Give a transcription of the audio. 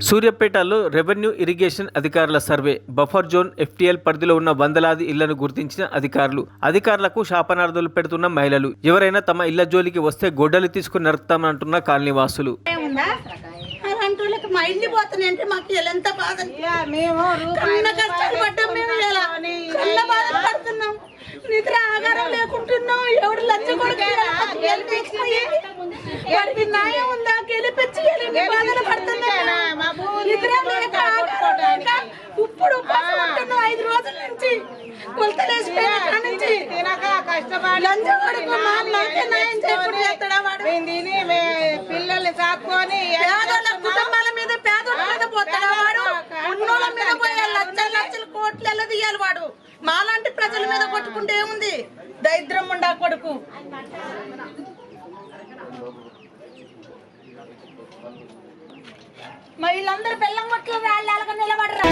సూర్యాపేటలో revenue irrigation అధికారుల survey buffer zone FTL పరిధిలో ఉన్న వందలాది ఇళ్లను గుర్తించిన అధికారులకు శాపనార్థాలు పెడుతున్న మహిళలు. ఎవరైనా తమ ఇళ్ల జోలికి వస్తే గొడ్డలు తీసుకుని నరుకుతామంటున్న కాలనీవాసులు. మా ఇంటి పోతున్నాయంటే మాకు ఎంత బాధ, కష్టపడ్డాం, మేము ఎలా బాధపడుతున్నాం, నిద్ర ఆగారం లేకుంటున్నాం. ఎవరు లంచ వారికి న్యాయం ఉందా? గెలిపించి బాధలు పడుతున్నాం. నిద్ర లేక ఇప్పుడు 5 రోజుల నుంచి కొలతలేసిపోయిన నుంచి లంచ కొడుకు మాకే న్యాయం చేయకుండా చేస్తాడా వాడు? పిల్లల్ని సాకుని కుటుంబాల మీద పేదోళ్ళ మీద పోతాడా వాడు? ఉన్నోళ్ళ మీద పోయే లక్షల కోట్లు ఎలా తీయాలి వాడు? మాలాంటి ప్రజల మీద కొట్టుకుంటే ఏముంది? దరిద్రం ఉండా కొడుకు. మా వీళ్ళందరూ బెల్లం కొట్లు రాళ్ళగా నిలబడరా.